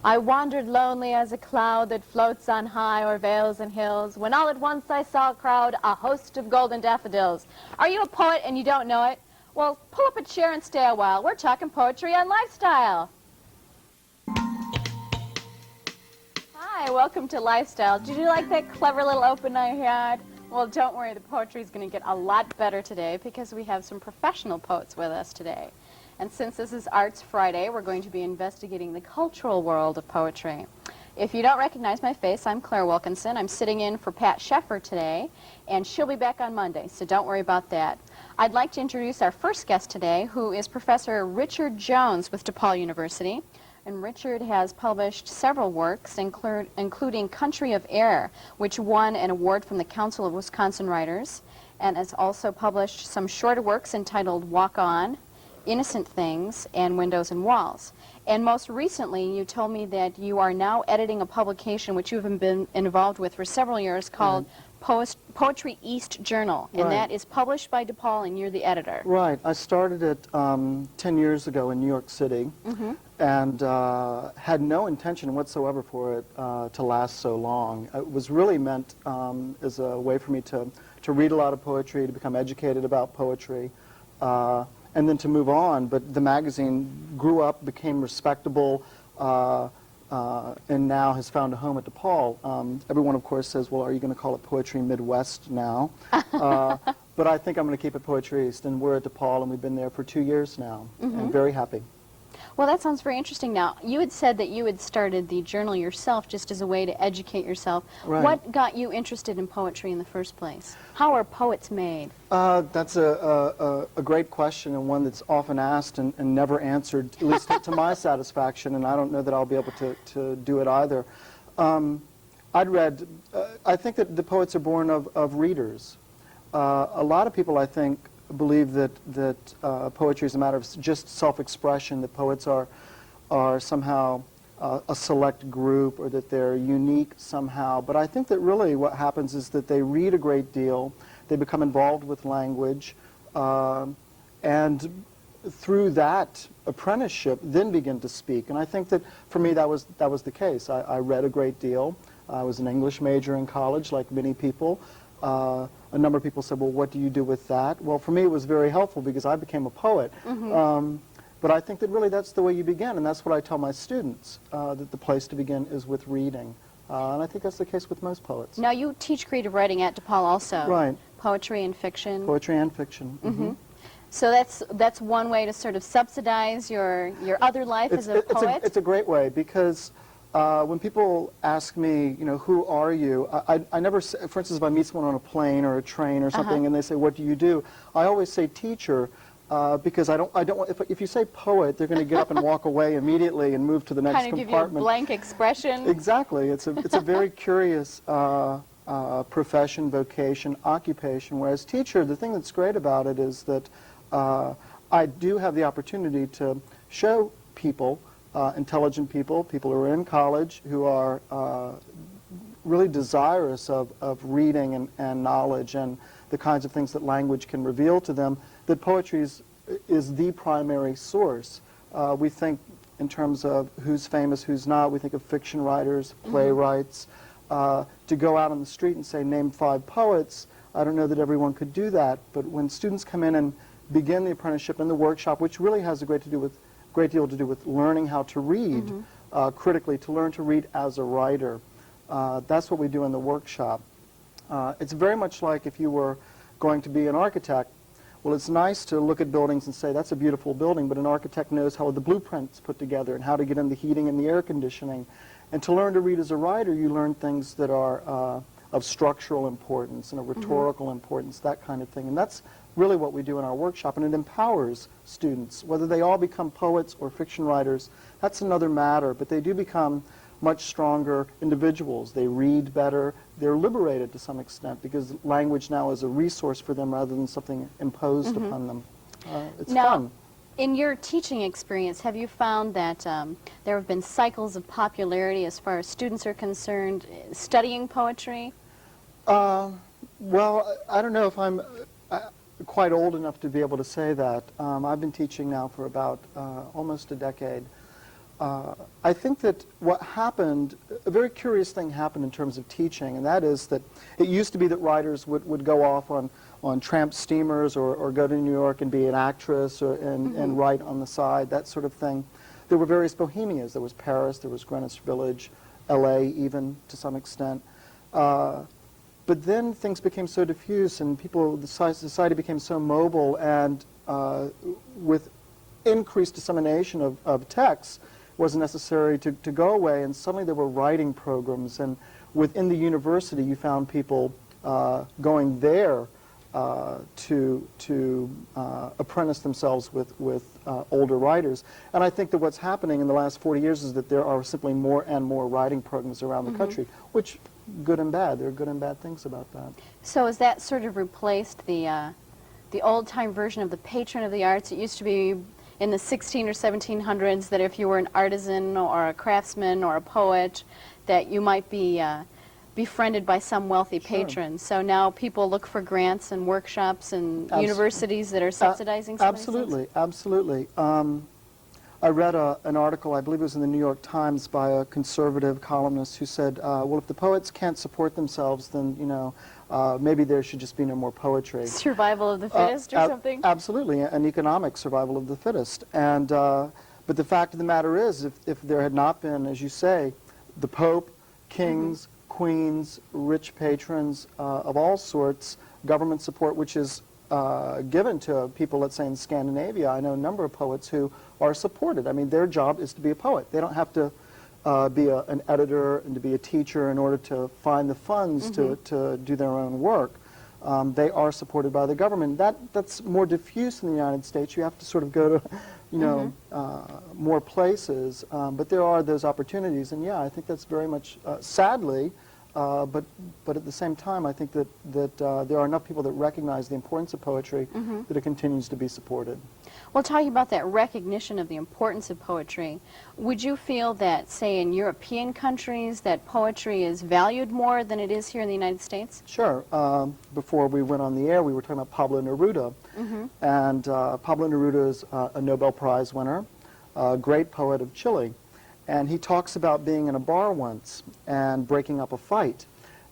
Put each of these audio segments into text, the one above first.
I wandered lonely as a cloud that floats on high o'er vales and hills, when all at once I saw a crowd, a host of golden daffodils. Are you a poet and you don't know it? Well, pull up a chair and stay a while. We're talking poetry and lifestyle. Hi, welcome to Lifestyle. Did you like that clever little open I had? Well, don't worry, the poetry is going to get a lot better today because we have some professional poets with us today. And since this is Arts Friday, we're going to be investigating the cultural world of poetry. If you don't recognize my face, I'm Claire Wilkinson. I'm sitting in for Pat Sheffer today, and she'll be back on Monday, so don't worry about that. I'd like to introduce our first guest today, who is Professor Richard Jones with DePaul University. And Richard has published several works, including Country of Air, which won an award from the Council of Wisconsin Writers, and has also published some shorter works entitled Walk On, Innocent Things, and Windows and Walls. And most recently, you told me that you are now editing a publication which you've been involved with for several years called Poetry East Journal, and that is published by DePaul, and you're the editor. Right. I started it 10 years ago in New York City, and had no intention whatsoever for it to last so long. It was really meant as a way for me to read a lot of poetry, to become educated about poetry, and then to move on. But the magazine grew up, became respectable, and now has found a home at DePaul. Everyone, of course, says, well, are you going to call it Poetry Midwest now? But I think I'm going to keep it Poetry East, and we're at DePaul, and we've been there for 2 years now, and very happy. Well, that sounds very interesting. Now, you had said that you had started the journal yourself just as a way to educate yourself. Right. What got you interested in poetry in the first place? How are poets made? That's a great question, and one that's often asked and never answered, at least to my satisfaction, and I don't know that I'll be able to do it either. I think that the poets are born of readers. A lot of people, I think, believe that poetry is a matter of just self-expression, that poets are somehow a select group, or that they're unique somehow. But I think that really what happens is that they read a great deal, they become involved with language, and through that apprenticeship then begin to speak. And I think that for me that was the case. I read a great deal. I was an English major in college, like many people. A number of people said, well, what do you do with that? Well, for me it was very helpful because I became a poet. But I think that really that's the way you begin, and that's what I tell my students, that the place to begin is with reading. And I think that's the case with most poets. Now, you teach creative writing at DePaul also. Right. Poetry and fiction. Poetry and fiction. So that's one way to sort of subsidize your other life as a poet? It's a great way, because when people ask me, who are you? I never say, for instance, if I meet someone on a plane or a train or something, and they say, what do you do? I always say teacher, because I don't want, if you say poet, they're going to get up and walk away immediately and move to the next compartment. Kind of give you a blank expression. Exactly. It's a very curious profession, vocation, occupation. Whereas teacher, the thing that's great about it is that I do have the opportunity to show people, intelligent people who are in college, who are really desirous of reading and knowledge and the kinds of things that language can reveal to them, that poetry is the primary source. We think in terms of who's famous, who's not. We think of fiction writers, playwrights. To go out on the street and say, name 5 poets, I don't know that everyone could do that, but when students come in and begin the apprenticeship in the workshop, which really has a great deal to do with learning how to read critically, to learn to read as a writer. That's what we do in the workshop. It's very much like if you were going to be an architect. Well, it's nice to look at buildings and say, that's a beautiful building, but an architect knows how the blueprint's put together and how to get in the heating and the air conditioning. And to learn to read as a writer, you learn things that are of structural importance and of rhetorical importance, that kind of thing. And that's really what we do in our workshop, and it empowers students. Whether they all become poets or fiction writers, that's another matter, but they do become much stronger individuals. They read better. They're liberated to some extent because language now is a resource for them rather than something imposed upon them. It's fun. In your teaching experience, have you found that there have been cycles of popularity as far as students are concerned studying poetry? Well, I don't know if I'm quite old enough to be able to say that. I've been teaching now for about almost a decade. I think that what happened, a very curious thing happened in terms of teaching, and that is that it used to be that writers would go off on tramp steamers or go to New York and be an actress and write on the side, that sort of thing. There were various bohemias. There was Paris, there was Greenwich Village, LA even to some extent. But then things became so diffuse and the society became so mobile, and with increased dissemination of texts, wasn't necessary to go away, and suddenly there were writing programs, and within the university you found people going there to apprentice themselves with older writers. And I think that what's happening in the last 40 years is that there are simply more and more writing programs around the country, which, good and bad, there are good and bad things about that. So has that sort of replaced the old-time version of the patron of the arts? It used to be in the 16 or 1700s that if you were an artisan or a craftsman or a poet, that you might be befriended by some wealthy patron. So now people look for grants and workshops and universities that are subsidizing some of these things? Absolutely. I read an article, I believe it was in the New York Times, by a conservative columnist who said, well, if the poets can't support themselves, then, you know, maybe there should just be no more poetry. Survival of the fittest or something? Absolutely, an economic survival of the fittest. And, but the fact of the matter is, if there had not been, as you say, the Pope, kings, queens, rich patrons of all sorts, government support, which is given to people, let's say in Scandinavia. I know a number of poets who are supported. I mean, their job is to be a poet. They don't have to be an editor and to be a teacher in order to find the funds to do their own work. They are supported by the government. That's more diffuse in the United States. You have to sort of go to, you know, more places. But there are those opportunities, and yeah, I think that's very much, sadly, but at the same time, I think that there are enough people that recognize the importance of poetry that it continues to be supported. Well, talking about that recognition of the importance of poetry, would you feel that, say, in European countries, that poetry is valued more than it is here in the United States? Sure. Before we went on the air, we were talking about Pablo Neruda. And Pablo Neruda is a Nobel Prize winner, a great poet of Chile. And he talks about being in a bar once and breaking up a fight.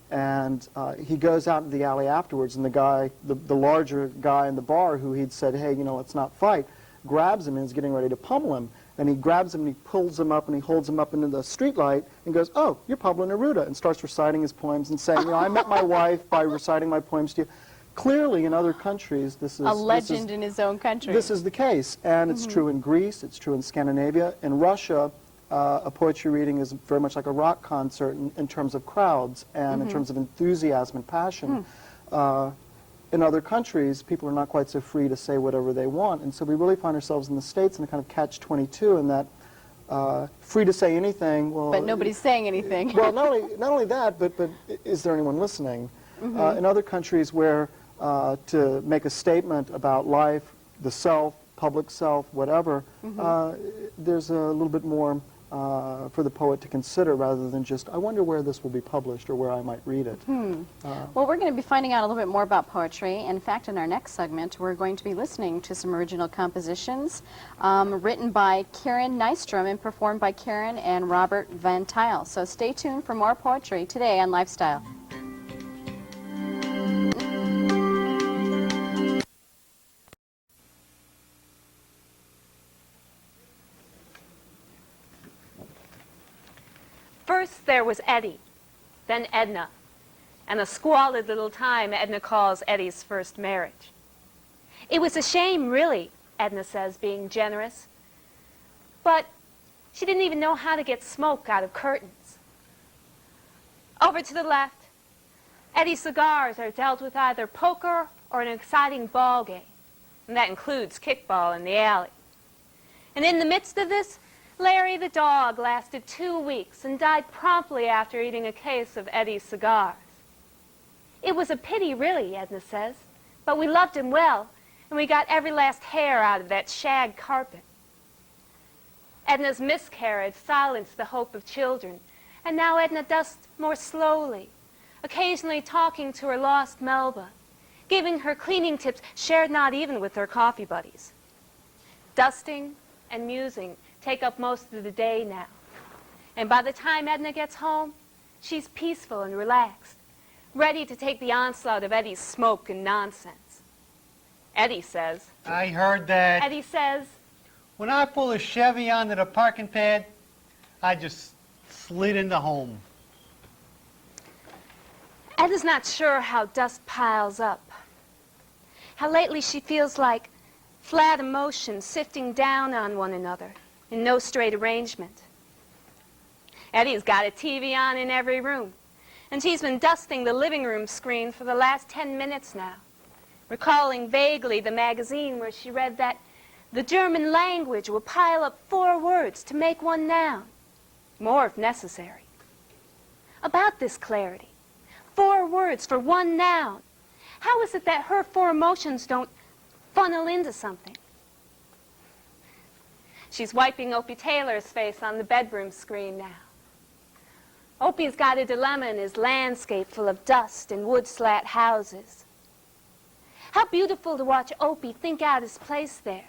And he goes out in the alley afterwards, and the guy, the larger guy in the bar who he'd said, hey, you know, let's not fight, grabs him and is getting ready to pummel him. And he grabs him and he pulls him up and he holds him up into the streetlight and goes, oh, you're Pablo Neruda, and starts reciting his poems and saying, you know, I met my wife by reciting my poems to you. Clearly, in other countries, this is... A legend in his own country. This is the case, and it's true in Greece, it's true in Scandinavia. In Russia, a poetry reading is very much like a rock concert in terms of crowds and in terms of enthusiasm and passion. In other countries, people are not quite so free to say whatever they want, and so we really find ourselves in the States in a kind of catch-22 in that free to say anything. Well, but nobody's saying anything. Well, not only that, but is there anyone listening? In other countries where to make a statement about life, the self, public self, whatever, there's a little bit more for the poet to consider rather than just, I wonder where this will be published or where I might read it. Well, we're going to be finding out a little bit more about poetry. In fact, in our next segment, we're going to be listening to some original compositions written by Karen Nystrom and performed by Karen and Robert Van Tuyle. So stay tuned for more poetry today on Lifestyle. First there was Eddie, then Edna, and a squalid little time Edna calls Eddie's first marriage. It was a shame, really, Edna says, being generous, but she didn't even know how to get smoke out of curtains. Over to the left, Eddie's cigars are dealt with either poker or an exciting ball game, and that includes kickball in the alley. And in the midst of this, Larry the dog lasted 2 weeks and died promptly after eating a case of Eddie's cigars. It was a pity, really, Edna says, but we loved him well, and we got every last hair out of that shag carpet. Edna's miscarriage silenced the hope of children, and now Edna dusts more slowly, occasionally talking to her lost Melba, giving her cleaning tips shared not even with her coffee buddies. Dusting and musing take up most of the day now. And by the time Edna gets home, she's peaceful and relaxed, ready to take the onslaught of Eddie's smoke and nonsense. Eddie says, I heard that. Eddie says, When I pull a Chevy onto the parking pad, I just slid into home. Edna's not sure how dust piles up. How lately she feels like flat emotions sifting down on one another in no straight arrangement. Eddie's got a TV on in every room, and she's been dusting the living room screen for the last 10 minutes now, recalling vaguely the magazine where she read that the German language will pile up 4 words to make one noun, more if necessary. About this clarity, 4 words for one noun. How is it that her 4 emotions don't funnel into something? She's wiping Opie Taylor's face on the bedroom screen now. Opie's got a dilemma in his landscape full of dust and wood-slat houses. How beautiful to watch Opie think out his place there,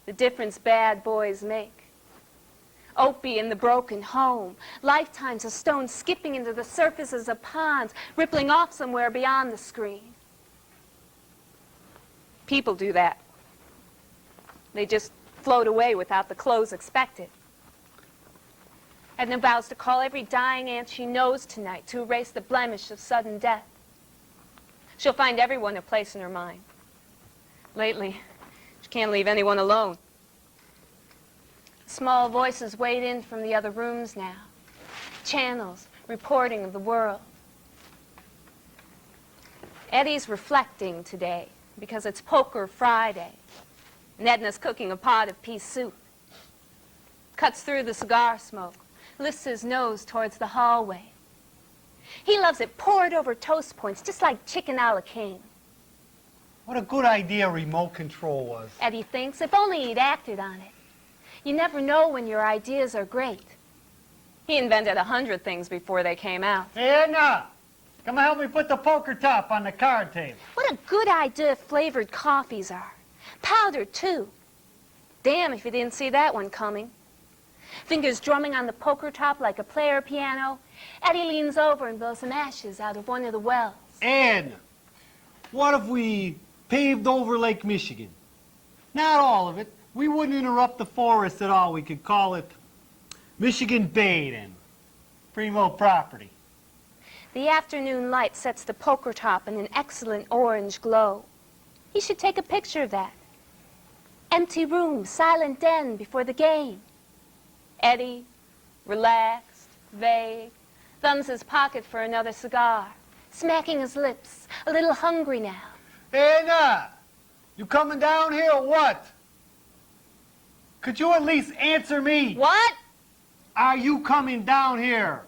the difference bad boys make. Opie in the broken home, lifetimes of stones skipping into the surfaces of ponds, rippling off somewhere beyond the screen. People do that. They just float away without the close expected. Edna vows to call every dying aunt she knows tonight to erase the blemish of sudden death. She'll find everyone a place in her mind. Lately, she can't leave anyone alone. Small voices wade in from the other rooms now. Channels reporting of the world. Eddie's reflecting today because it's Poker Friday, and Edna's cooking a pot of pea soup. Cuts through the cigar smoke, lifts his nose towards the hallway. He loves it poured over toast points, just like chicken a la king. What a good idea remote control was. Eddie thinks, if only he'd acted on it. You never know when your ideas are great. He invented 100 things before they came out. Hey, Edna, come help me put the poker top on the card table. What a good idea flavored coffees are. Powdered, too. Damn if you didn't see that one coming. Fingers drumming on the poker top like a player piano, Eddie leans over and blows some ashes out of one of the wells. Edna, what if we paved over Lake Michigan? Not all of it. We wouldn't interrupt the forest at all. We could call it Michigan Bay then. Primo property. The afternoon light sets the poker top in an excellent orange glow. He should take a picture of that. Empty room, silent den before the game. Eddie, relaxed, vague, thumbs his pocket for another cigar, smacking his lips, a little hungry now. Edna, you coming down here or what? Could you at least answer me? What? Are you coming down here?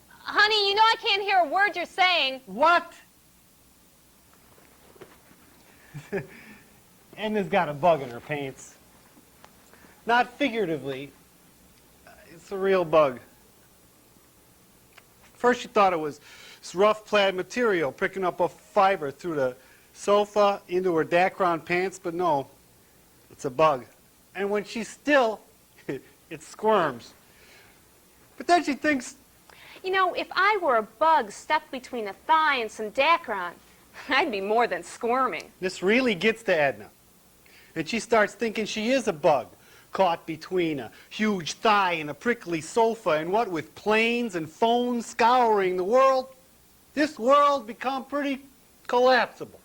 Honey, you know I can't hear a word you're saying. What? Edna's got a bug in her pants. Not figuratively. It's a real bug. First she thought it was this rough plaid material pricking up a fiber through the sofa into her Dacron pants, but no, it's a bug. And when she's still, it squirms. But then she thinks, You know, if I were a bug stuck between a thigh and some Dacron, I'd be more than squirming. this really gets to Edna. And she starts thinking she is a bug, caught between a huge thigh and a prickly sofa, and what with planes and phones scouring the world, this world become pretty collapsible.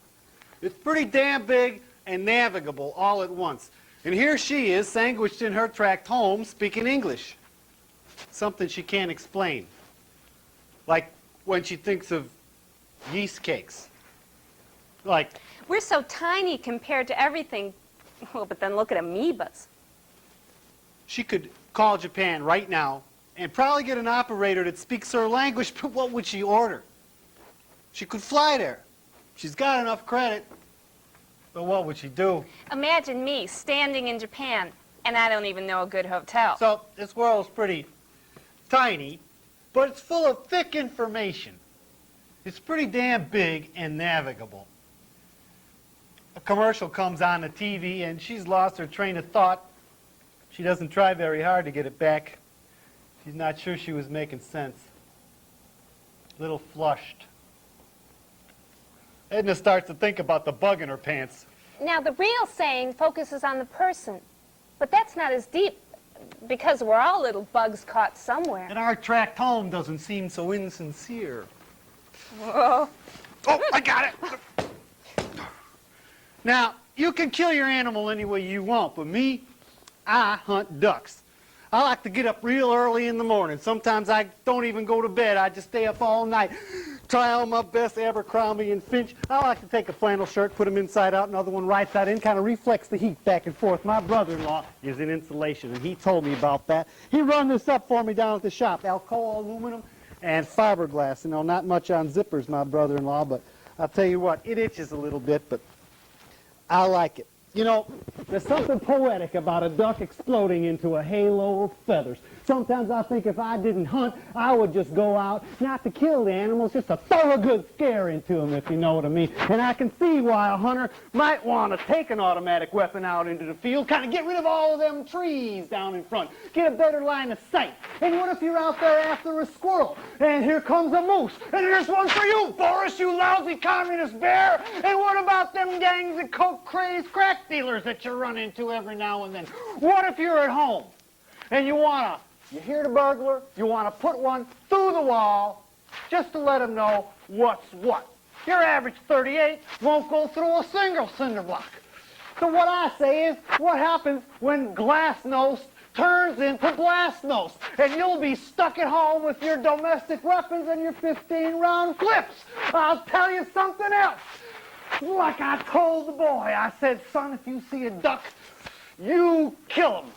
It's pretty damn big and navigable all at once. And here she is, sandwiched in her tract home, speaking English. Something she can't explain. Like when she thinks of yeast cakes. Like, We're so tiny compared to everything. Well, but then look at amoebas. she could call Japan right now and probably get an operator that speaks her language, but what would she order? She could fly there. She's got enough credit. But what would she do? Imagine me standing in Japan, and I don't even know a good hotel. So this world's pretty tiny, but it's full of thick information. It's pretty damn big and navigable. A commercial comes on the TV, and she's lost her train of thought. She doesn't try very hard to get it back. She's not sure she was making sense. A little flushed. Edna starts to think about the bug in her pants. Now, the real saying focuses on the person, but that's not as deep because we're all little bugs caught somewhere. And our tract home doesn't seem so insincere. Whoa. Oh, I got it! Now, you can kill your animal any way you want, but me, I hunt ducks. I like to get up real early in the morning. Sometimes I don't even go to bed. I just stay up all night. Try all my best Abercrombie and Finch. I like to take a flannel shirt, put them inside out, another one right side in, kind of reflects the heat back and forth. My brother-in-law is in insulation, and he told me about that. He run this up for me down at the shop. Alcoa aluminum and fiberglass. You know, not much on zippers, my brother-in-law, but I'll tell you what, it itches a little bit, but I like it. You know, there's something poetic about a duck exploding into a halo of feathers. Sometimes I think if I didn't hunt, I would just go out, not to kill the animals, just to throw a good scare into them, if you know what I mean. And I can see why a hunter might want to take an automatic weapon out into the field, kind of get rid of all of them trees down in front, get a better line of sight. And what if you're out there after a squirrel, and here comes a moose, and here's one for you, Boris, you lousy communist bear. And what about them gangs of coke-crazed crack dealers that you run into every now and then? What if you're at home, and you hear the burglar, you want to put one through the wall just to let him know what's what. Your average 38 won't go through a single cinder block. So what I say is, what happens when glasnost turns into blasnost? And you'll be stuck at home with your domestic weapons and your 15-round clips. I'll tell you something else. Like I told the boy, I said, son, if you see a duck, you kill him.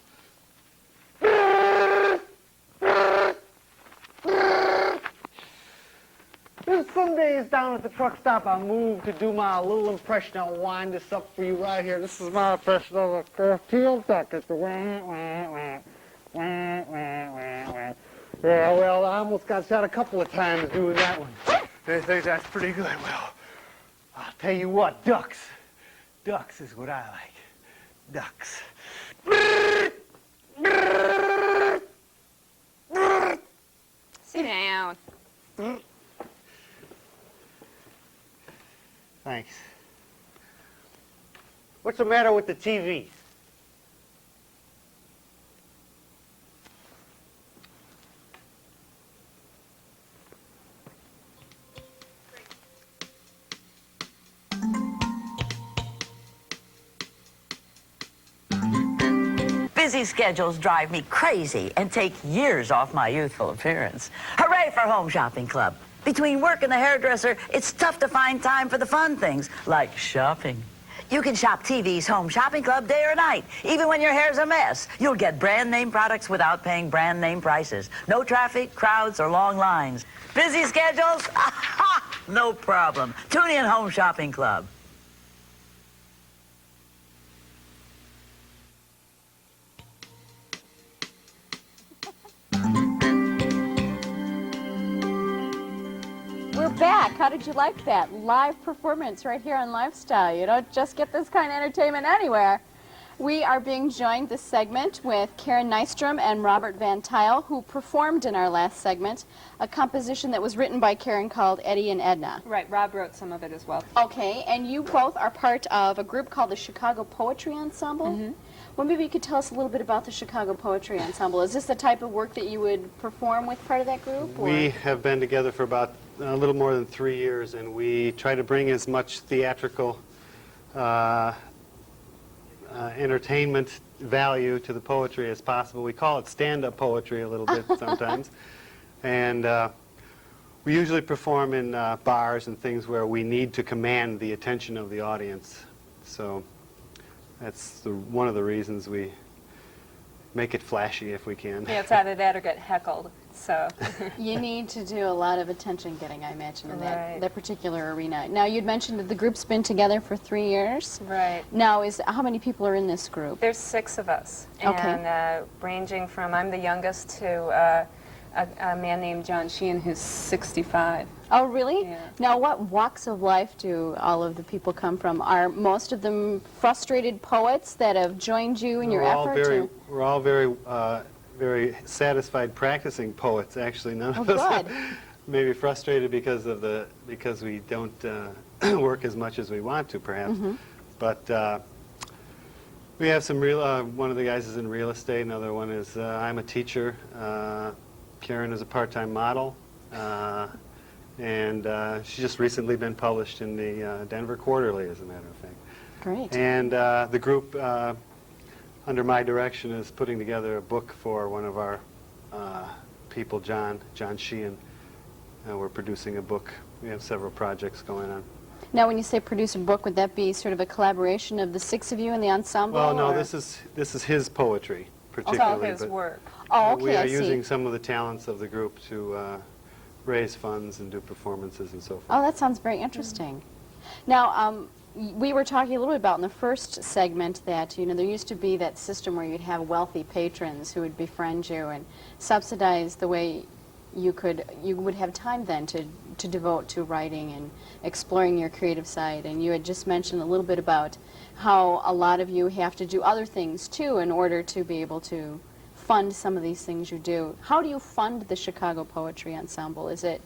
There's some days down at the truck stop I move to do my little impression. I'll wind this up for you right here. This is my impression of a curved duck. It's the wah, wah, wah, wah, wah, wah, wah. Yeah, well, I almost got shot a couple of times doing that one. They think that's pretty good. Well, I'll tell you what, ducks. Ducks is what I like. Ducks. Sit down. Thanks. What's the matter with the TV? Busy schedules drive me crazy and take years off my youthful appearance. Hooray for Home Shopping Club. Between work and the hairdresser, it's tough to find time for the fun things, like shopping. You can shop TV's Home Shopping Club day or night, even when your hair's a mess. You'll get brand name products without paying brand name prices. No traffic, crowds, or long lines. Busy schedules? Aha! No problem. Tune in Home Shopping Club. We're back. How did you like that? Live performance right here on Lifestyle. You don't just get this kind of entertainment anywhere. We are being joined this segment with Karen Nystrom and Robert Van Tuyle, who performed in our last segment a composition that was written by Karen called Eddie and Edna. Right, Rob wrote some of it as well. Okay, and you both are part of a group called the Chicago Poetry Ensemble. Mm-hmm. Well, maybe you could tell us a little bit about the Chicago Poetry Ensemble. Is this the type of work that you would perform with part of that group? Or? We have been together for about a little more than 3 years, and we try to bring as much theatrical entertainment value to the poetry as possible. We call it stand-up poetry a little bit sometimes. And we usually perform in bars and things where we need to command the attention of the audience. So that's one of the reasons we make it flashy if we can. Yeah, it's either that or get heckled, so. You need to do a lot of attention getting, I imagine, in Right. that particular arena. Now, you'd mentioned that the group's been together for 3 years. Right. Now, how many people are in this group? There's 6 of us, Okay. and ranging from, I'm the youngest, to a man named John Sheehan who's 65. Oh, really? Yeah. Now, what walks of life do all of the people come from? Are most of them frustrated poets that have joined you in your effort to... We're all very, very satisfied practicing poets. Actually, none of us good. maybe frustrated because we don't work as much as we want to, perhaps. But we have some real. One of the guys is in real estate. Another one is I'm a teacher. Karen is a part-time model. And she's just recently been published in the Denver Quarterly, as a matter of fact. Great. And the group, under my direction, is putting together a book for one of our people, John Sheehan. We're producing a book. We have several projects going on. Now, when you say produce a book, would that be sort of a collaboration of the 6 of you in the ensemble? Well, no, or? this is his poetry, particularly. His but work. Oh, okay, we are I see. using some of the talents of the group to raise funds and do performances and so forth. Oh, that sounds very interesting. Now, we were talking a little bit about in the first segment that, you know, there used to be that system where you'd have wealthy patrons who would befriend you and subsidize the way you would have time then to devote to writing and exploring your creative side. And you had just mentioned a little bit about how a lot of you have to do other things too in order to be able to fund some of these things you do. How do you fund the Chicago Poetry Ensemble? Is it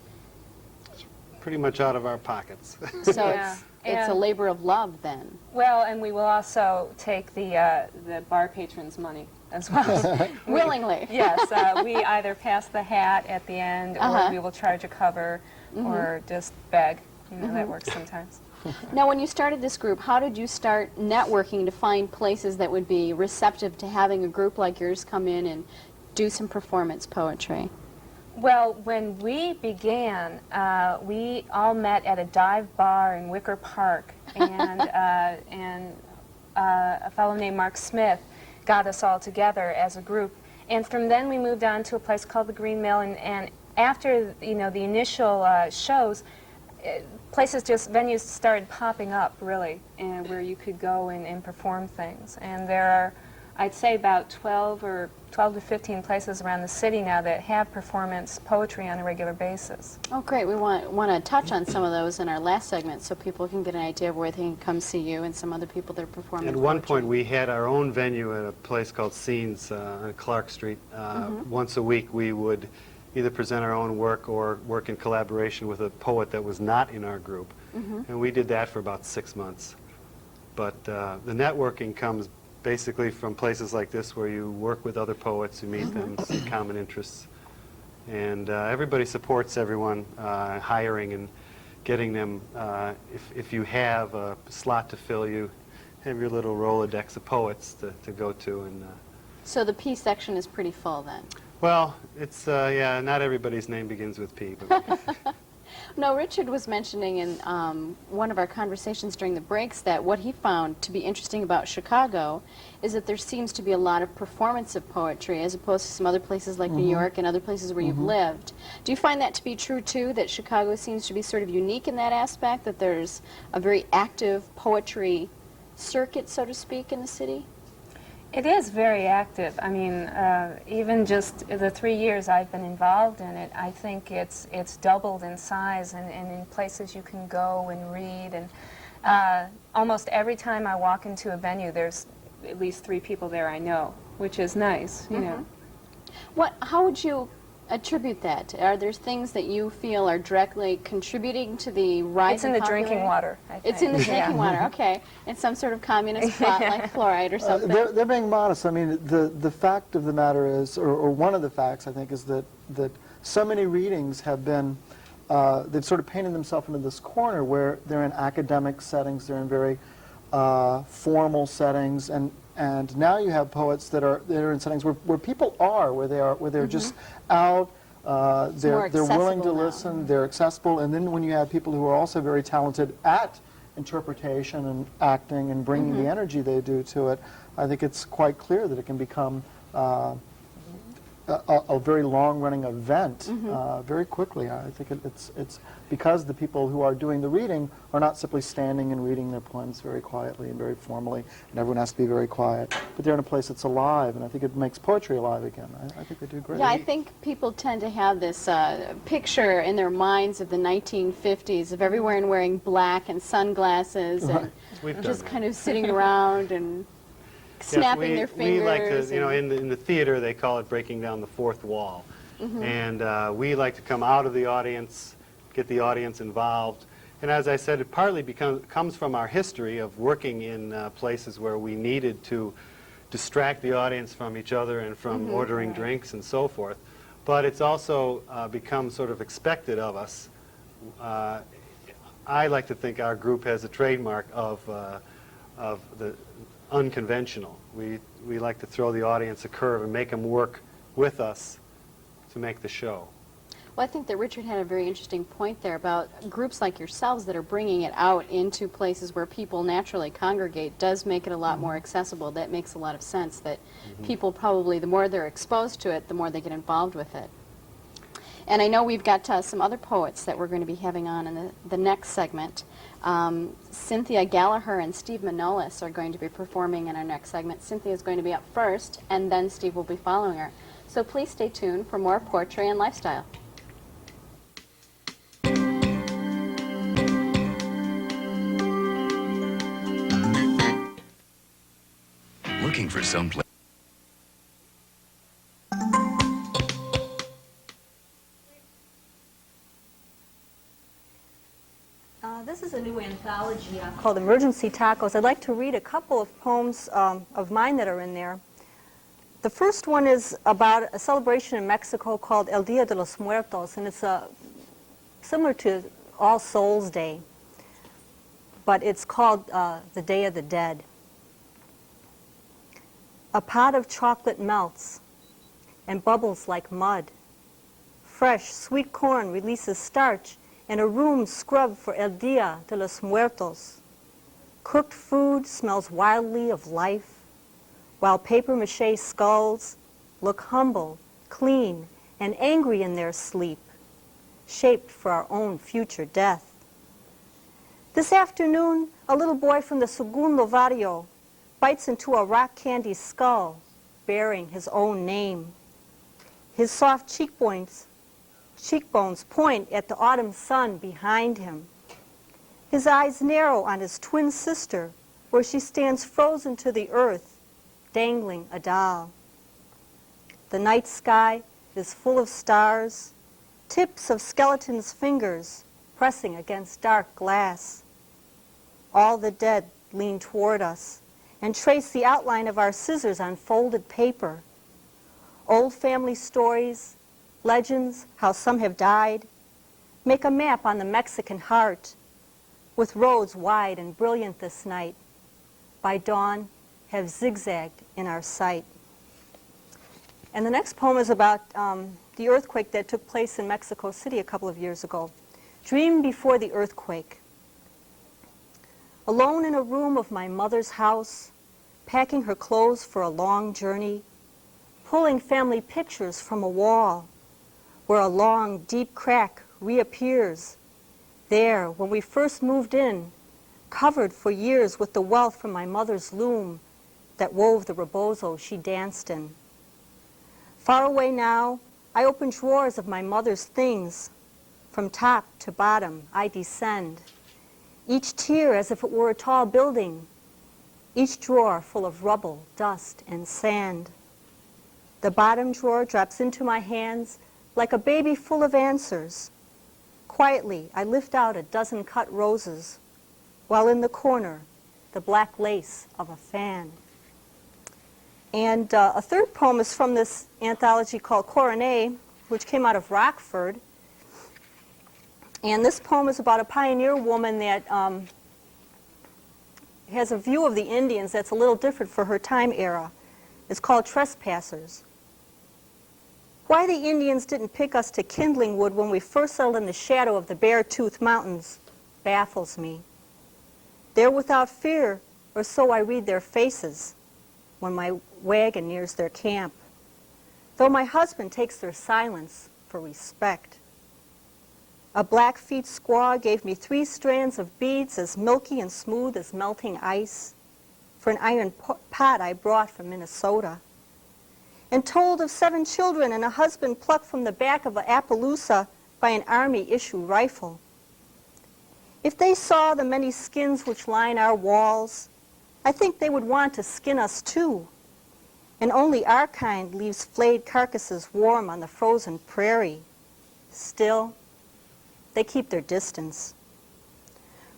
Pretty much out of our pockets. so Yeah. it's a And- labor of love then? Well, and we will also take the bar patrons' money as well. Willingly. Yes, we either pass the hat at the end, or we will charge a cover, or just beg. You know, that works sometimes. Now, when you started this group, how did you start networking to find places that would be receptive to having a group like yours come in and do some performance poetry? Well, when we began, we all met at a dive bar in Wicker Park, and a fellow named Mark Smith got us all together as a group. And from then we moved on to a place called the Green Mill, and after, you know, the initial shows, venues started popping up, really, and where you could go and perform things. And there are, I'd say, about 12 to 15 places around the city now that have performance poetry on a regular basis. Oh, great. We want to touch on some of those in our last segment so people can get an idea of where they can come see you and some other people that are performing At one poetry. point, we had our own venue at a place called Scenes on Clark Street. Once a week, we would either present our own work or work in collaboration with a poet that was not in our group. And we did that for about 6 months. But the networking comes basically from places like this where you work with other poets, you meet them, see common interests. And everybody supports everyone, hiring and getting them. If you have a slot to fill, you have your little Rolodex of poets to go to. And So the P section is pretty full then. well, it's, yeah, not everybody's name begins with P. But No, Richard was mentioning in one of our conversations during the breaks that what he found to be interesting about Chicago is that there seems to be a lot of performance of poetry as opposed to some other places like New York and other places where you've lived. Do you find that to be true too, that Chicago seems to be sort of unique in that aspect, that there's a very active poetry circuit, so to speak, in the city? It is very active. I mean, even just the 3 years I've been involved in it, I think it's doubled in size, and in places you can go and read. And almost every time I walk into a venue, there's at least 3 people there I know, which is nice, you know. How would you attribute that? Are there things that you feel are directly contributing to the rise It's in the drinking water, I think. It's in the drinking Yeah. water, okay. It's some sort of communist plot like fluoride or something. They're being modest. I mean, the fact of the matter is, or one of the facts, I think, is that so many readings have been, they've sort of painted themselves into this corner where they're in academic settings, they're in very formal settings, and now you have poets that are in settings where people are, where they're just out, they're willing to accessible now. listen, they're accessible, and then when you have people who are also very talented at interpretation and acting and bringing the energy they do to it, I think it's quite clear that it can become a very long-running event very quickly. I think it's because the people who are doing the reading are not simply standing and reading their poems very quietly and very formally, and everyone has to be very quiet, but they're in a place that's alive, and I think it makes poetry alive again. I think they do great. Yeah, I think people tend to have this picture in their minds of the 1950s of everyone wearing black and sunglasses and just kind of sitting around and snapping their fingers. We like to, you know, in the theater they call it breaking down the fourth wall. And we like to come out of the audience, get the audience involved. And as I said, it partly comes from our history of working in places where we needed to distract the audience from each other and from ordering drinks and so forth. But it's also become sort of expected of us. I like to think our group has a trademark of the unconventional. We like to throw the audience a curve and make them work with us to make the show. Well, I think that Richard had a very interesting point there about groups like yourselves that are bringing it out into places where people naturally congregate does make it a lot more accessible. That makes a lot of sense, that people probably, the more they're exposed to it, the more they get involved with it. And I know we've got some other poets that we're going to be having on in the next segment. Cynthia Gallaher and Steve Manolis are going to be performing in our next segment. Cynthia is going to be up first, and then Steve will be following her. So please stay tuned for more poetry and lifestyle. Looking for someplace. This is a new anthology called Emergency Tacos. I'd like to read a couple of poems of mine that are in there. The first one is about a celebration in Mexico called El Día de los Muertos, and it's similar to All Souls Day, but it's called the Day of the Dead. A pot of chocolate melts and bubbles like mud. Fresh, sweet corn releases starch, and a room scrubbed for El Día de los Muertos. Cooked food smells wildly of life, while papier-mâché skulls look humble, clean, and angry in their sleep, shaped for our own future death. This afternoon, a little boy from the Segundo Barrio bites into a rock candy skull, bearing his own name. His soft cheekbones point at the autumn sun behind him. His eyes narrow on his twin sister, where she stands frozen to the earth, dangling a doll. The night sky is full of stars, tips of skeletons' fingers pressing against dark glass. All the dead lean toward us and trace the outline of our scissors on folded paper. Old family stories, legends, how some have died, make a map on the Mexican heart, with roads wide and brilliant this night, by dawn have zigzagged in our sight. And the next poem is about the earthquake that took place in Mexico City a couple of years ago. Dream before the earthquake. Alone in a room of my mother's house, packing her clothes for a long journey, pulling family pictures from a wall, where a long, deep crack reappears. There, when we first moved in, covered for years with the wealth from my mother's loom that wove the rebozo she danced in. Far away now, I open drawers of my mother's things. From top to bottom, I descend. Each tier as if it were a tall building, each drawer full of rubble, dust, and sand. The bottom drawer drops into my hands like a baby full of answers. Quietly, I lift out a dozen cut roses, while in the corner, the black lace of a fan. And a third poem is from this anthology called Coronet, which came out of Rockford. And this poem is about a pioneer woman that has a view of the Indians that's a little different for her time era. It's called Trespassers. Why the Indians didn't pick us to kindling wood when we first settled in the shadow of the Bear-Tooth Mountains baffles me. They're without fear, or so I read their faces when my wagon nears their camp. though my husband takes their silence for respect. A Blackfeet squaw gave me 3 strands of beads as milky and smooth as melting ice for an iron pot I brought from Minnesota, and told of 7 children and a husband plucked from the back of an Appaloosa by an Army-issue rifle. If they saw the many skins which line our walls, I think they would want to skin us too. And only our kind leaves flayed carcasses warm on the frozen prairie. Still, they keep their distance.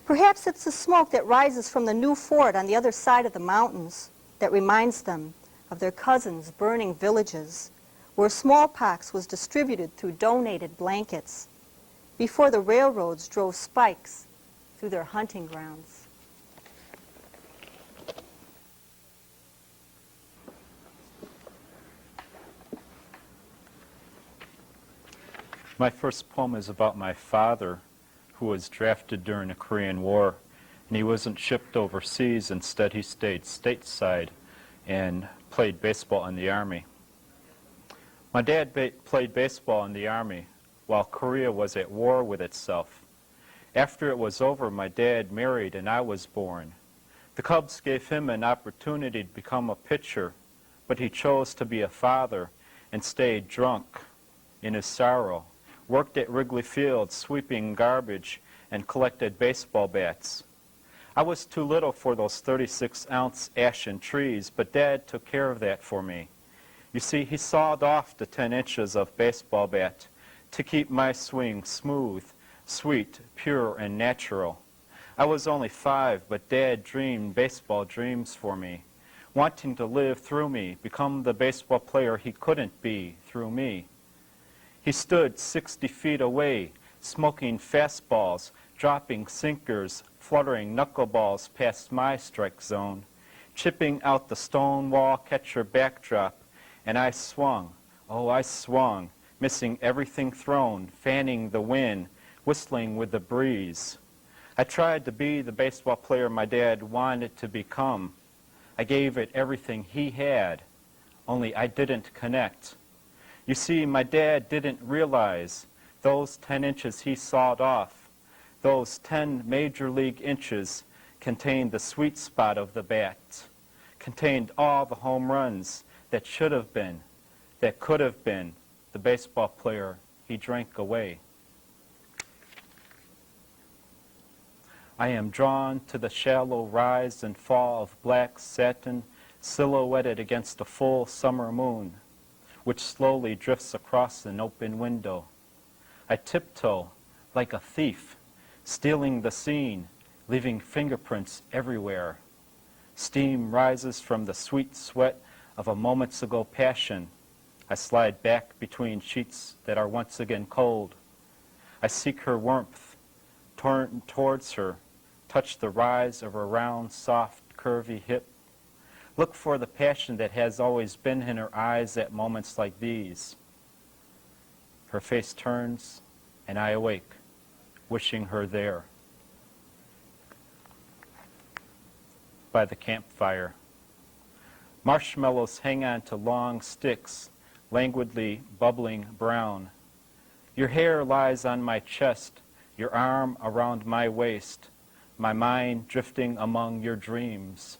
Perhaps it's the smoke that rises from the new fort on the other side of the mountains that reminds them of their cousins' burning villages, where smallpox was distributed through donated blankets before the railroads drove spikes through their hunting grounds. My first poem is about my father, who was drafted during the Korean War, and he wasn't shipped overseas. Instead, he stayed stateside and played baseball in the Army. My dad played baseball in the Army while Korea was at war with itself. After it was over, my dad married and I was born. The Cubs gave him an opportunity to become a pitcher, but he chose to be a father and stayed drunk in his sorrow, worked at Wrigley Field sweeping garbage, and collected baseball bats. I was too little for those 36-ounce ashen trees, but Dad took care of that for me. You see, he sawed off the 10 inches of baseball bat to keep my swing smooth, sweet, pure, and natural. I was only 5, but Dad dreamed baseball dreams for me, wanting to live through me, become the baseball player he couldn't be through me. He stood 60 feet away, smoking fastballs, dropping sinkers, fluttering knuckleballs past my strike zone, chipping out the stone wall catcher backdrop, and I swung, oh I swung, missing everything thrown, fanning the wind, whistling with the breeze. I tried to be the baseball player my dad wanted to become. I gave it everything he had, only I didn't connect. You see, my dad didn't realize those 10 inches he sawed off, those 10 major league inches contained the sweet spot of the bat, contained all the home runs that should have been, that could have been the baseball player he drank away. I am drawn to the shallow rise and fall of black satin silhouetted against a full summer moon, which slowly drifts across an open window. I tiptoe like a thief, stealing the scene, leaving fingerprints everywhere. Steam rises from the sweet sweat of a moments ago passion. I slide back between sheets that are once again cold. I seek her warmth, turn towards her, touch the rise of her round, soft, curvy hip. Look for the passion that has always been in her eyes at moments like these. Her face turns, and I awake, wishing her there. By the campfire. Marshmallows hang on to long sticks, languidly bubbling brown. Your hair lies on my chest, your arm around my waist, my mind drifting among your dreams.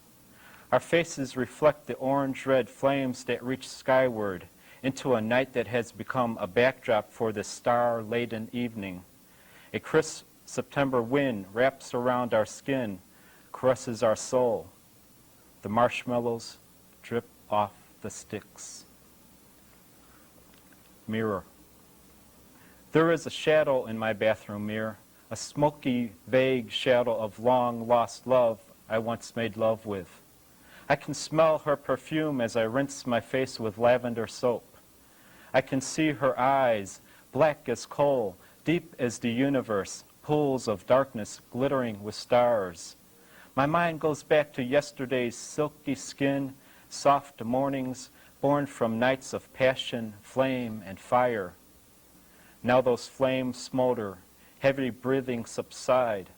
Our faces reflect the orange-red flames that reach skyward into a night that has become a backdrop for this star-laden evening. A crisp September wind wraps around our skin, caresses our soul. The marshmallows drip off the sticks. Mirror. There is a shadow in my bathroom mirror, a smoky, vague shadow of long-lost love I once made love with. I can smell her perfume as I rinse my face with lavender soap. I can see her eyes, black as coal, deep as the universe, pools of darkness glittering with stars. My mind goes back to yesterday's silky skin, soft mornings, born from nights of passion, flame, and fire. Now those flames smolder, heavy breathing subside.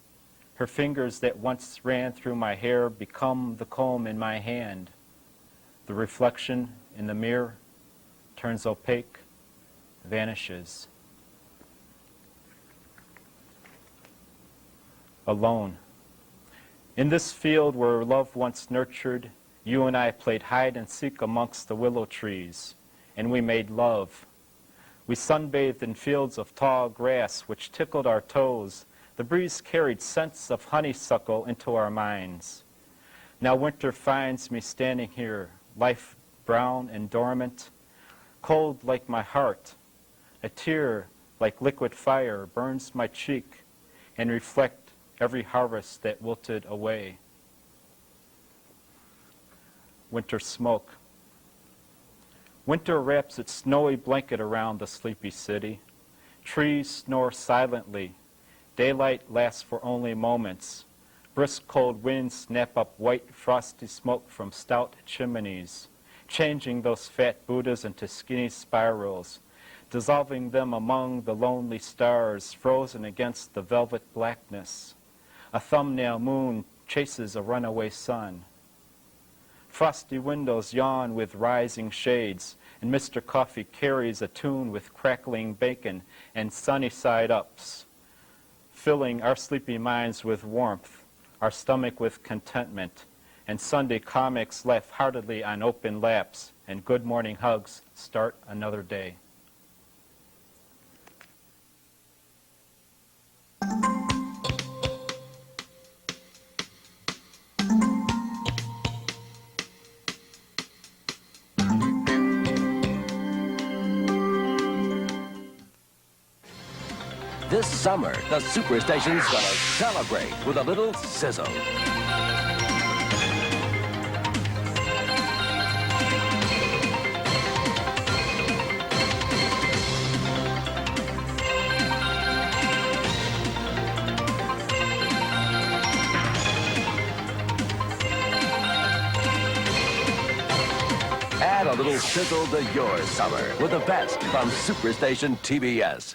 Her fingers that once ran through my hair become the comb in my hand. The reflection in the mirror turns opaque, vanishes. Alone. In this field where love once nurtured, you and I played hide and seek amongst the willow trees, and we made love. We sunbathed in fields of tall grass which tickled our toes. The breeze carried scents of honeysuckle into our minds. Now winter finds me standing here, life brown and dormant, cold like my heart. A tear like liquid fire burns my cheek and reflect every harvest that wilted away. Winter smoke. Winter wraps its snowy blanket around the sleepy city. Trees snore silently. Daylight lasts for only moments. Brisk cold winds snap up white frosty smoke from stout chimneys, changing those fat Buddhas into skinny spirals, dissolving them among the lonely stars frozen against the velvet blackness. A thumbnail moon chases a runaway sun. Frosty windows yawn with rising shades, and Mr. Coffee carries a tune with crackling bacon and sunny side-ups, filling our sleepy minds with warmth, our stomach with contentment, and Sunday comics laugh heartedly on open laps, and good morning hugs start another day. This summer, the Superstation's gonna celebrate with a little sizzle. Add a little sizzle to your summer with the best from Superstation TBS.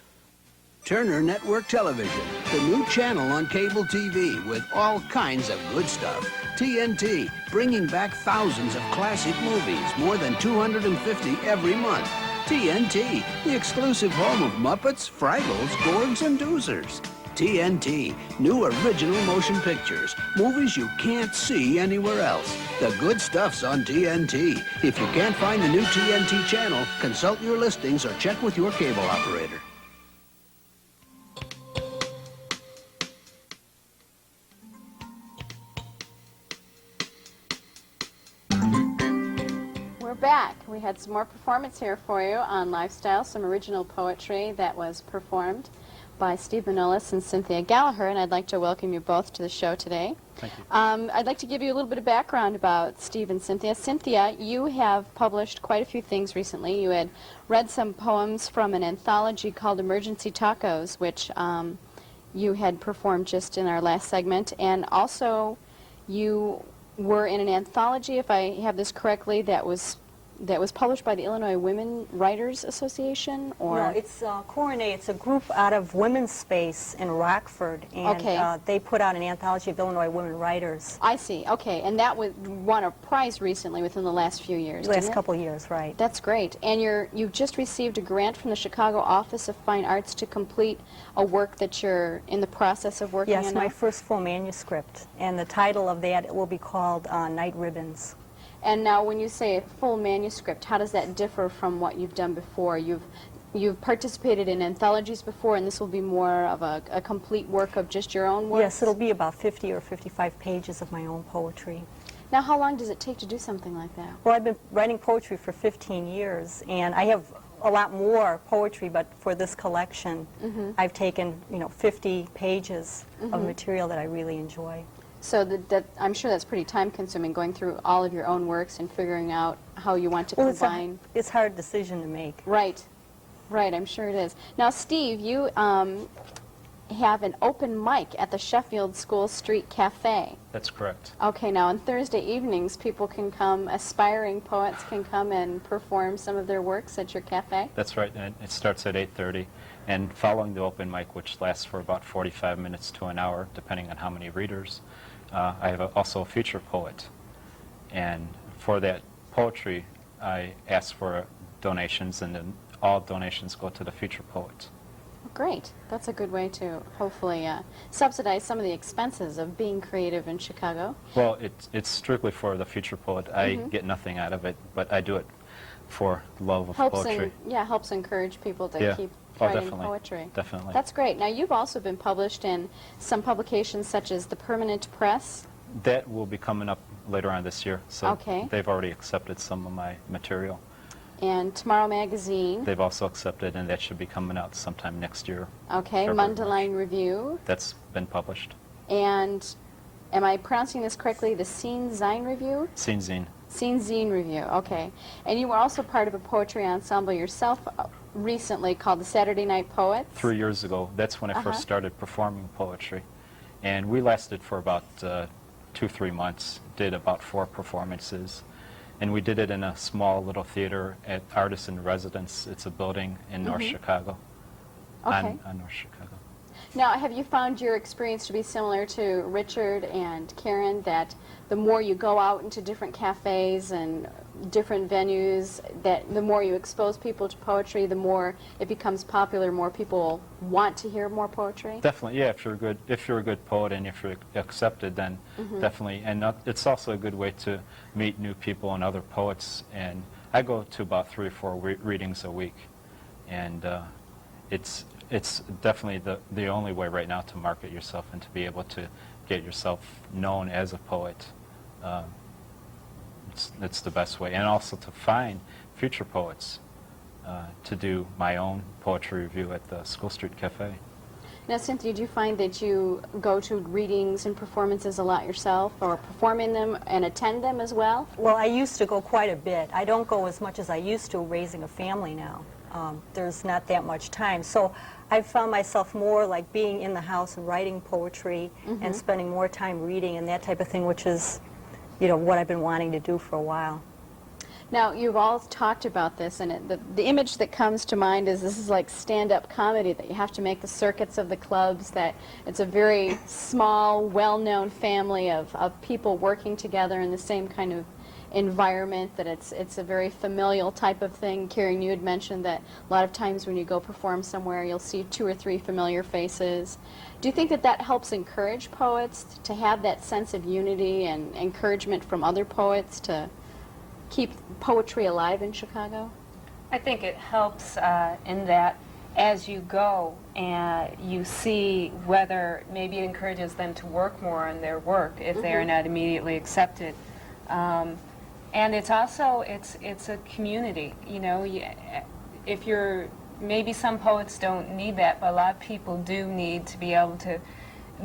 Turner Network Television, the new channel on cable TV with all kinds of good stuff. TNT, bringing back thousands of classic movies, more than 250 every month. TNT, the exclusive home of Muppets, Fraggles, Gorgs, and Doozers. TNT, new original motion pictures, movies you can't see anywhere else. The good stuff's on TNT. If you can't find the new TNT channel, consult your listings or check with your cable operator. Back. We had some more performance here for you on Lifestyle, some original poetry that was performed by Steve Manolis and Cynthia Gallaher, and I'd like to welcome you both to the show today. Thank you. I'd like to give you a little bit of background about Steve and Cynthia. Cynthia, you have published quite a few things recently. You had read some poems from an anthology called Emergency Tacos, which you had performed just in our last segment, and also you were in an anthology, if I have this correctly, that was published by the Illinois Women Writers Association, or? No, it's Coronet. It's a group out of Women's Space in Rockford, and they put out an anthology of Illinois women writers. I see. Okay, and that won a prize recently within the last few years. Last couple of years, right? That's great. And you've just received a grant from the Chicago Office of Fine Arts to complete a work that you're in the process of working on. Yes, my first full manuscript, and the title of that will be called Night Ribbons. And now when you say a full manuscript, how does that differ from what you've done before? You've participated in anthologies before, and this will be more of a complete work of just your own work? Yes, it'll be about 50 or 55 pages of my own poetry. Now, how long does it take to do something like that? Well, I've been writing poetry for 15 years, and I have a lot more poetry, but for this collection, I've taken, 50 pages of material that I really enjoy. So I'm sure that's pretty time-consuming, going through all of your own works and figuring out how you want to combine. It's a hard decision to make. Right, I'm sure it is. Now, Steve, you have an open mic at the Sheffield School Street Cafe. That's correct. Okay, now on Thursday evenings, people can come, aspiring poets can come and perform some of their works at your cafe? That's right, and it starts at 8:30. And following the open mic, which lasts for about 45 minutes to an hour, depending on how many readers, I have also a feature poet. And for that poetry, I ask for donations, and then all donations go to the future poets. Great. That's a good way to hopefully subsidize some of the expenses of being creative in Chicago. Well, it's strictly for the future poet. I get nothing out of it, but I do it for love of poetry. Helps encourage people to Yeah. keep Oh, writing definitely. poetry. Definitely. That's great. Now, you've also been published in some publications such as the Permanent Press. That will be coming up later on this year, so Okay. they've already accepted some of my material. And Tomorrow Magazine. They've also accepted, and that should be coming out sometime next year. Okay, February, Mundelein Review. That's been published. And, am I pronouncing this correctly, the Scene Zine Review? Scene Zine. Scene Zine Review, okay. And you were also part of a poetry ensemble yourself recently called the Saturday Night Poets. 3 years ago, that's when I first started performing poetry. And we lasted for about 2-3 months, did about 4 performances. And we did it in a small little theater at Artists in Residence. It's a building in North Chicago, Okay. on North Chicago. Now, have you found your experience to be similar to Richard and Karen, that the more you go out into different cafes and different venues, that the more you expose people to poetry, the more it becomes popular, more people want to hear more poetry? Definitely, yeah. If you're a good poet and if you're accepted, then definitely. And it's also a good way to meet new people and other poets. And I go to about 3 or 4 readings a week, and it's definitely the only way right now to market yourself and to be able to get yourself known as a poet. It's the best way, and also to find future poets to do my own poetry review at the School Street Cafe. Now, Cynthia, do you find that you go to readings and performances a lot yourself, or perform in them and attend them as well? Well, I used to go quite a bit. I don't go as much as I used to, raising a family now. There's not that much time. So I've found myself more like being in the house and writing poetry and spending more time reading and that type of thing, which is, you know, what I've been wanting to do for a while. Now, you've all talked about this, and the image that comes to mind is this is like stand-up comedy, that you have to make the circuits of the clubs, that it's a very small, well-known family of people working together in the same kind of environment, that it's a very familial type of thing. Karen, you had mentioned that a lot of times when you go perform somewhere, you'll see 2 or 3 familiar faces. Do you think that that helps encourage poets to have that sense of unity and encouragement from other poets to keep poetry alive in Chicago? I think it helps in that as you go and you see whether maybe it encourages them to work more on their work if they are not immediately accepted. And it's also, it's a community, you know. If you're, maybe some poets don't need that, but a lot of people do need to be able to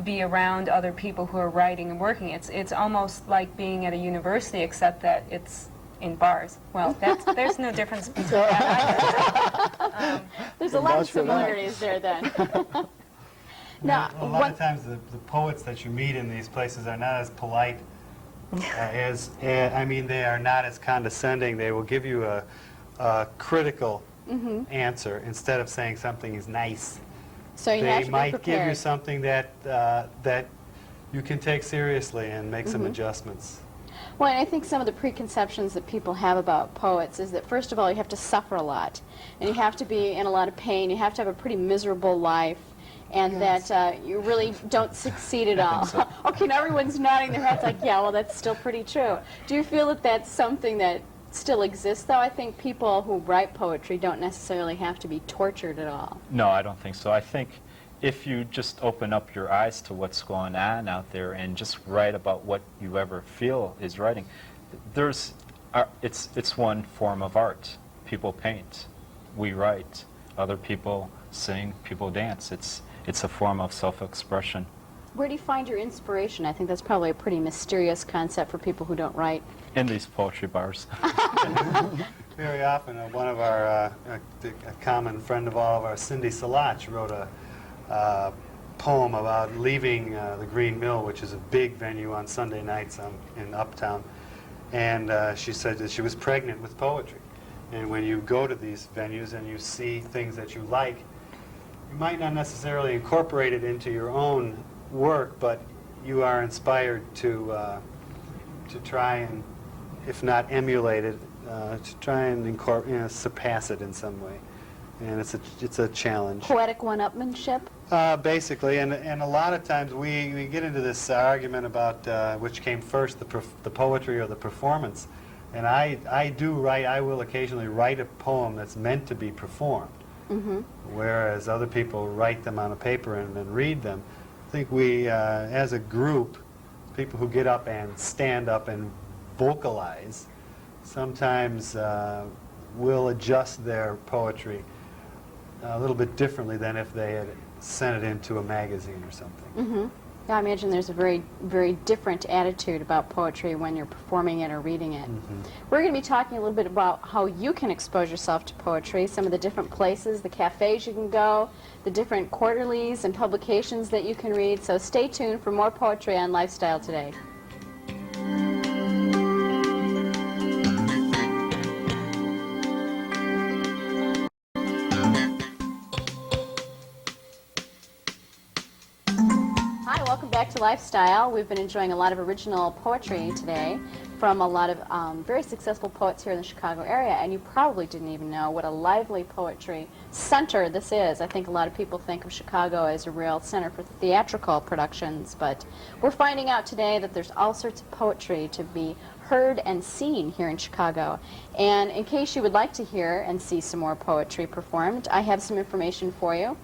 be around other people who are writing and working. It's almost like being at a university, except that it's in bars. Well, there's no difference between that either. There's a lot of similarities there then. Now, a lot of times the poets that you meet in these places are not as polite I mean, they are not as condescending. They will give you a critical answer instead of saying something is nice. So you have They to be might prepared. give you something that you can take seriously and make some adjustments. Well, and I think some of the preconceptions that people have about poets is that, first of all, you have to suffer a lot, and you have to be in a lot of pain, you have to have a pretty miserable life, and that you really don't succeed at all. Okay, now everyone's nodding their heads like, yeah, well, that's still pretty true. Do you feel that that's something that still exists, though? I think people who write poetry don't necessarily have to be tortured at all. No, I don't think so. I think if you just open up your eyes to what's going on out there and just write about what you ever feel is writing, it's one form of art. People paint, we write, other people sing, people dance. It's a form of self-expression. Where do you find your inspiration? I think that's probably a pretty mysterious concept for people who don't write. In these poetry bars. Very often, one of our, a common friend of all of our, Cindy Salach, wrote a poem about leaving the Green Mill, which is a big venue on Sunday nights in Uptown. And she said that she was pregnant with poetry. And when you go to these venues and you see things that you like, you might not necessarily incorporate it into your own work, but you are inspired to try and, if not emulate it, try and surpass it in some way. And it's a challenge. Poetic one-upmanship? Basically, and a lot of times we get into this argument about which came first, the poetry or the performance. And I will occasionally write a poem that's meant to be performed, whereas other people write them on a paper and then read them. I think we, as a group, people who get up and stand up and vocalize, sometimes will adjust their poetry a little bit differently than if they had sent it into a magazine or something. Yeah, I imagine there's a very, very different attitude about poetry when you're performing it or reading it. We're going to be talking a little bit about how you can expose yourself to poetry, some of the different places, the cafes you can go, the different quarterlies and publications that you can read. So stay tuned for more poetry on Lifestyle Today. Welcome back to Lifestyle. We've been enjoying a lot of original poetry today from a lot of very successful poets here in the Chicago area, and you probably didn't even know what a lively poetry center this is. I think a lot of people think of Chicago as a real center for theatrical productions, but we're finding out today that there's all sorts of poetry to be heard and seen here in Chicago. And in case you would like to hear and see some more poetry performed, I have some information for you.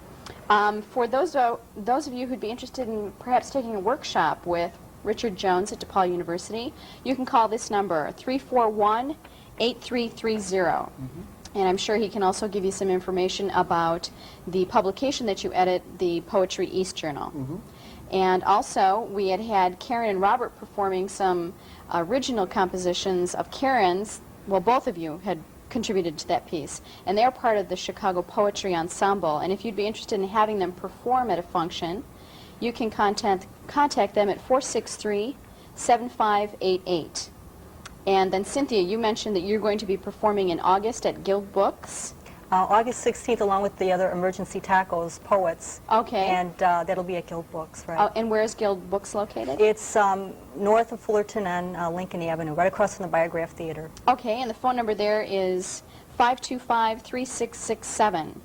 For those of you who'd be interested in perhaps taking a workshop with Richard Jones at DePaul University, you can call this number, 341-8330. And I'm sure he can also give you some information about the publication that you edit, the Poetry East Journal. And also, we had Karen and Robert performing some original compositions of Karen's. Well, both of you had contributed to that piece, and they're part of the Chicago Poetry Ensemble. And if you'd be interested in having them perform at a function, you can contact them at 463-7588. And then Cynthia, you mentioned that you're going to be performing in August at Guild Books. August 16th, along with the other Emergency Tacos poets. Okay. And that'll be at Guild Books, right? Oh, and where is Guild Books located? It's north of Fullerton and Lincoln Avenue, right across from the Biograph Theater. Okay, and the phone number there is 525-3667.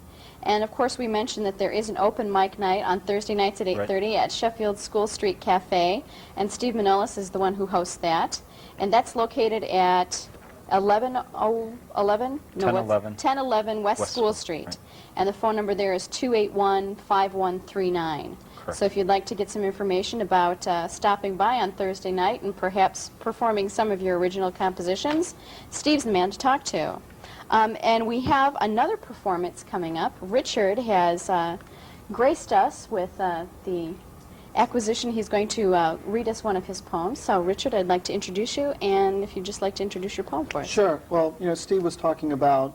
And of course, we mentioned that there is an open mic night on Thursday nights at 8:30 at Sheffield School Street Cafe, and Steve Manolis is the one who hosts that. And that's located at 1011 West School Street. Right. And the phone number there is 281-5139. So if you'd like to get some information about stopping by on Thursday night and perhaps performing some of your original compositions, Steve's the man to talk to. And we have another performance coming up. Richard has graced us with the acquisition. He's going to read us one of his poems. So, Richard, I'd like to introduce you, and if you'd just like to introduce your poem for us. Sure. Well, Steve was talking about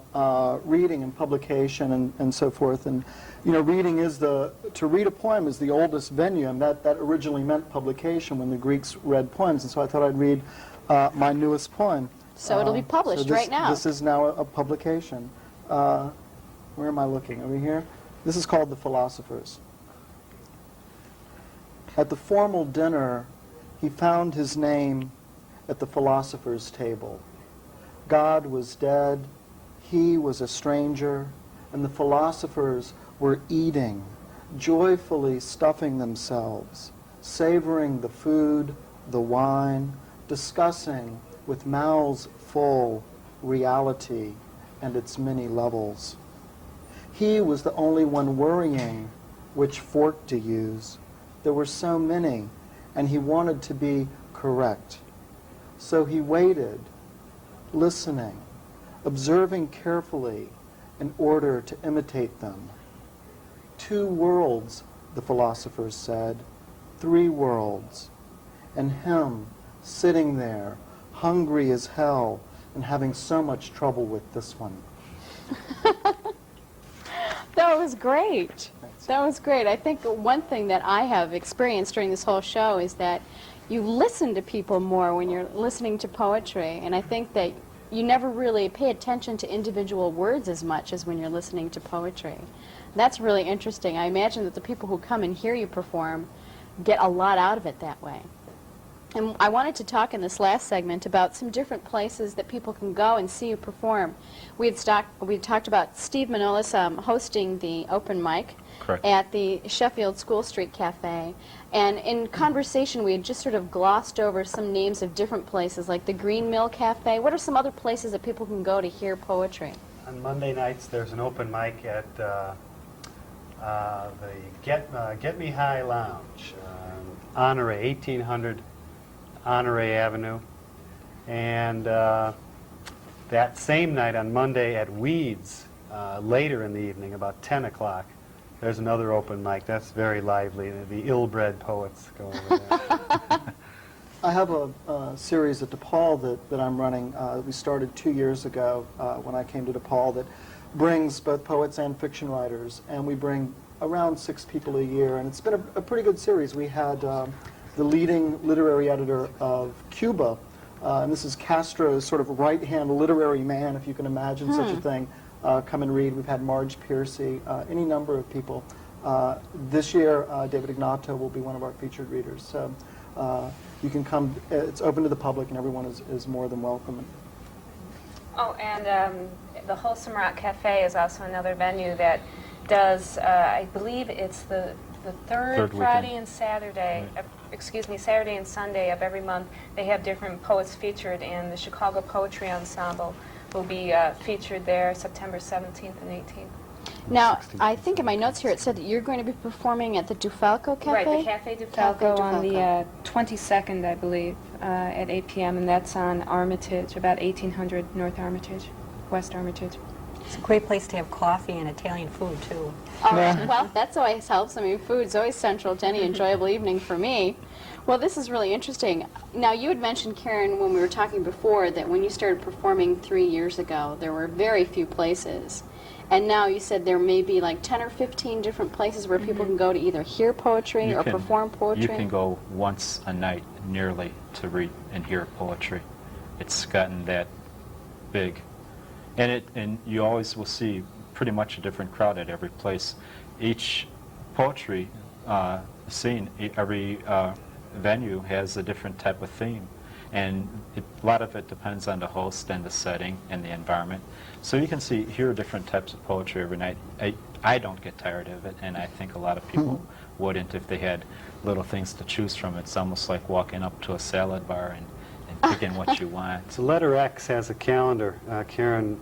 reading and publication and so forth, and reading is to read a poem is the oldest venue, and that originally meant publication when the Greeks read poems, and so I thought I'd read my newest poem. So it'll be published right now. This is now a publication. Where am I looking? Over here? This is called The Philosophers. At the formal dinner, he found his name at the philosopher's table. God was dead, he was a stranger, and the philosophers were eating, joyfully stuffing themselves, savoring the food, the wine, discussing with mouths full reality and its many levels. He was the only one worrying which fork to use. There were so many, and he wanted to be correct. So he waited, listening, observing carefully in order to imitate them. 2 worlds, the philosophers said, 3 worlds, and him sitting there, hungry as hell, and having so much trouble with this one. That was great. That was great. I think one thing that I have experienced during this whole show is that you listen to people more when you're listening to poetry, and I think that you never really pay attention to individual words as much as when you're listening to poetry. That's really interesting. I imagine that the people who come and hear you perform get a lot out of it that way. And I wanted to talk in this last segment about some different places that people can go and see you perform. We talked about Steve Manolis hosting the open mic Correct. at the Sheffield School Street Cafe. And in conversation, we had just sort of glossed over some names of different places, like the Green Mill Cafe. What are some other places that people can go to hear poetry? On Monday nights, there's an open mic at the Get Me High Lounge, Honore, 1800 Honore Avenue. And that same night on Monday at Weeds, later in the evening, about 10 o'clock, there's another open mic. That's very lively. The ill-bred poets go over there. I have a series at DePaul that I'm running. We started 2 years ago when I came to DePaul, that brings both poets and fiction writers, and we bring around 6 people a year, and it's been a pretty good series. We had the leading literary editor of Cuba, and this is Castro's sort of right-hand literary man, if you can imagine such a thing, come and read. We've had Marge Piercy, any number of people. This year, David Ignato will be one of our featured readers. So you can come. It's open to the public, and everyone is more than welcome. Oh, and the Wholesome Rock Cafe is also another venue that does, I believe it's the third Friday weekend. and Saturday, Saturday and Sunday of every month. They have different poets featured, and the Chicago Poetry Ensemble will be featured there September 17th and 18th. Now, I think in my notes here it said that you're going to be performing at the Dufalco Cafe? Right, the Cafe Dufalco on the 22nd, I believe, at 8 p.m., and that's on Armitage, about 1800 North Armitage, West Armitage. It's a great place to have coffee and Italian food, too. Well, that's always helps. I mean, food's always central to any enjoyable evening for me. Well, this is really interesting. Now, you had mentioned, Karen, when we were talking before, that when you started performing 3 years ago, there were very few places. And now you said there may be like 10 or 15 different places where people can go to either hear poetry or perform poetry. You can go once a night nearly to read and hear poetry. It's gotten that big. And you always will see pretty much a different crowd at every place. Each poetry scene, every venue has a different type of theme. And a lot of it depends on the host and the setting and the environment. So you can hear different types of poetry every night. I don't get tired of it, and I think a lot of people wouldn't if they had little things to choose from. It's almost like walking up to a salad bar and picking what you want. So Letter X has a calendar. Karen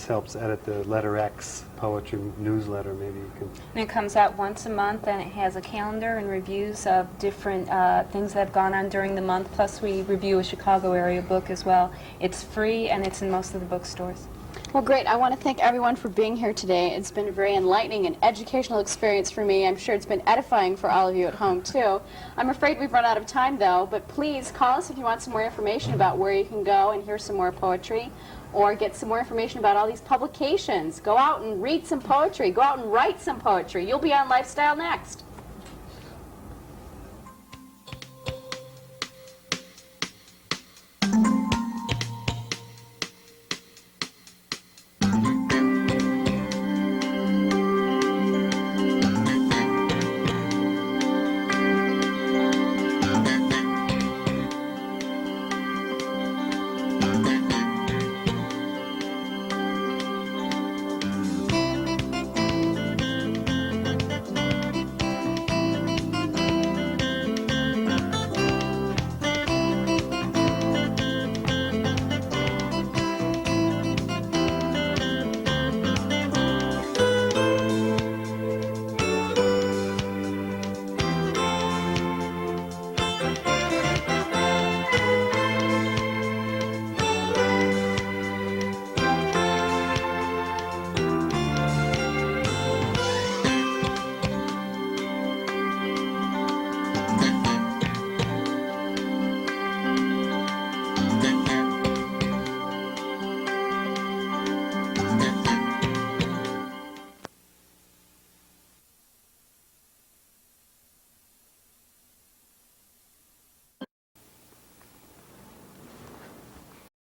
helps edit the Letter X poetry newsletter. Maybe you can. And it comes out once a month, and it has a calendar and reviews of different things that have gone on during the month, plus we review a Chicago area book as well. It's free, and it's in most of the bookstores. Well, great. I want to thank everyone for being here today. It's been a very enlightening and educational experience for me. I'm sure it's been edifying for all of you at home, too. I'm afraid we've run out of time, though, but please call us if you want some more information about where you can go and hear some more poetry, or get some more information about all these publications. Go out and read some poetry. Go out and write some poetry. You'll be on Lifestyle next.